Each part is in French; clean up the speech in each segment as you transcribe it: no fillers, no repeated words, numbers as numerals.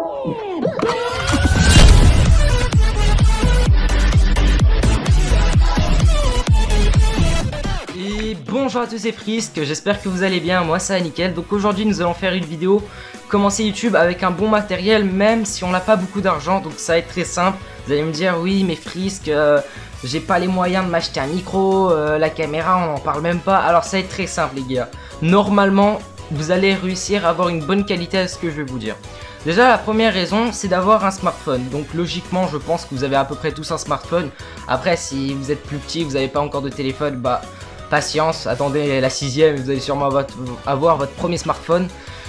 Et bonjour à tous, c'est Frisk, j'espère que vous allez bien, moi ça va nickel. Donc aujourd'hui nous allons faire une vidéo, commencer YouTube avec un bon matériel, même si on n'a pas beaucoup d'argent, donc ça va être très simple. Vous allez me dire oui mais Frisk, j'ai pas les moyens de m'acheter un micro, la caméra on en parle même pas. Alors ça va être très simple les gars, normalement vous allez réussir à avoir une bonne qualité à ce que je vais vous dire. Déjà la première raison c'est d'avoir un smartphone, donc logiquement je pense que vous avez à peu près tous un smartphone. Après si vous êtes plus petit, vous n'avez pas encore de téléphone, bah patience, attendez la 6ème, vous allez sûrement avoir votre premier smartphone.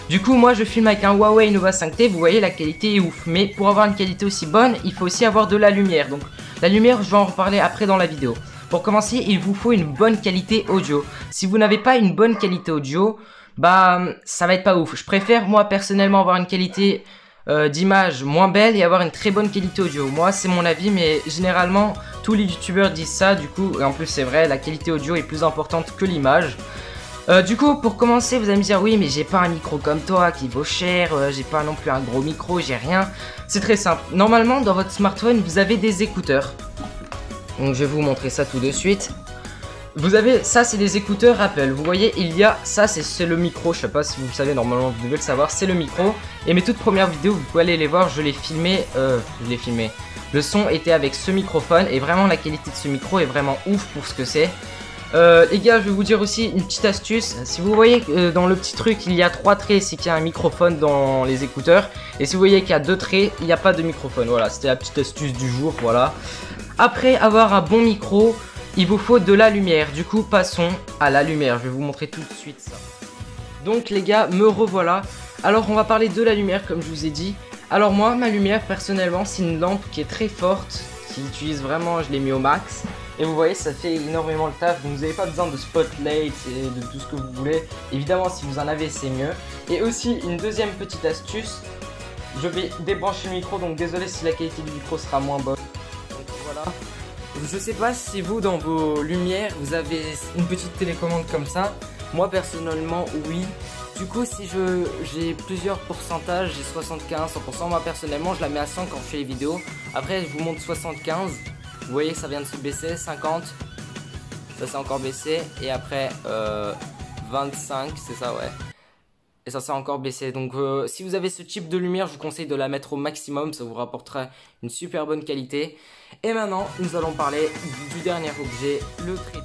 Du coup moi je filme avec un Huawei Nova 5T, vous voyez la qualité est ouf. Mais pour avoir une qualité aussi bonne, il faut aussi avoir de la lumière. Donc la lumière je vais en reparler après dans la vidéo. Pour commencer il vous faut une bonne qualité audio. Si vous n'avez pas une bonne qualité audio, bah ça va être pas ouf. Je préfère moi personnellement avoir une qualité d'image moins belle et avoir une très bonne qualité audio. Moi c'est mon avis mais généralement tous les youtubeurs disent ça du coup. Et en plus c'est vrai, la qualité audio est plus importante que l'image. Du coup pour commencer vous allez me dire oui mais j'ai pas un micro comme toi qui vaut cher, j'ai pas non plus un gros micro, j'ai rien. C'est très simple, normalement dans votre smartphone vous avez des écouteurs. Donc je vais vous montrer ça tout de suite. Vous avez, ça c'est des écouteurs Apple, vous voyez il y a, ça c'est le micro, je sais pas si vous le savez, normalement vous devez le savoir, c'est le micro. Et mes toutes premières vidéos, vous pouvez aller les voir, je l'ai filmé. Le son était avec ce microphone et vraiment la qualité de ce micro est vraiment ouf pour ce que c'est. Les gars, je vais vous dire aussi une petite astuce. Si vous voyez que dans le petit truc il y a 3 traits, c'est qu'il y a un microphone dans les écouteurs. Et si vous voyez qu'il y a 2 traits, il n'y a pas de microphone. Voilà, c'était la petite astuce du jour, voilà. Après avoir un bon micro, il vous faut de la lumière. Du coup, passons à la lumière. Je vais vous montrer tout de suite ça. Donc les gars, me revoilà. Alors on va parler de la lumière comme je vous ai dit. Alors moi, ma lumière personnellement, c'est une lampe qui est très forte, qui utilise vraiment, je l'ai mis au max. Et vous voyez, ça fait énormément le taf. Vous n'avez pas besoin de spotlight et de tout ce que vous voulez. Évidemment, si vous en avez, c'est mieux. Et aussi, une deuxième petite astuce. Je vais débrancher le micro, donc désolé si la qualité du micro sera moins bonne. Donc voilà. Je sais pas si vous, dans vos lumières, vous avez une petite télécommande comme ça. Moi, personnellement, oui. Du coup, si j'ai plusieurs pourcentages, j'ai 75, 100%. Moi, personnellement, je la mets à 100 quand je fais les vidéos. Après, je vous montre 75. Vous voyez, ça vient de se baisser. 50. Ça s'est encore baissé. Et après, 25, c'est ça, ouais. Et ça s'est encore baissé. Donc si vous avez ce type de lumière, je vous conseille de la mettre au maximum. Ça vous rapportera une super bonne qualité. Et maintenant, nous allons parler du dernier objet, le trépied.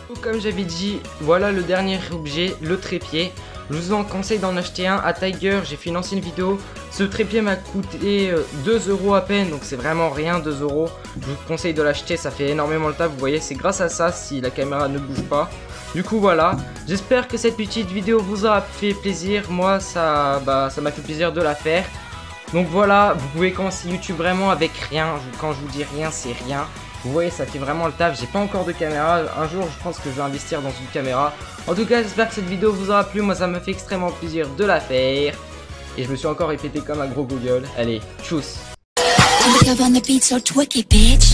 Donc, comme j'avais dit, voilà le dernier objet, le trépied. Je vous en conseille d'en acheter un à Tiger. J'ai fait une ancienne vidéo. Ce trépied m'a coûté 2 € à peine. Donc c'est vraiment rien, 2 €. Je vous conseille de l'acheter, ça fait énormément le taf. Vous voyez, c'est grâce à ça si la caméra ne bouge pas. Du coup voilà, j'espère que cette petite vidéo vous aura fait plaisir. Moi ça m'a fait plaisir de la faire. Donc voilà, vous pouvez commencer YouTube vraiment avec rien. Quand je vous dis rien, c'est rien. Vous voyez, ça fait vraiment le taf. J'ai pas encore de caméra. Un jour je pense que je vais investir dans une caméra. En tout cas j'espère que cette vidéo vous aura plu. Moi ça me fait extrêmement plaisir de la faire. Et je me suis encore répété comme un gros Google. Allez, tchuss. On the beat so twicky, bitch.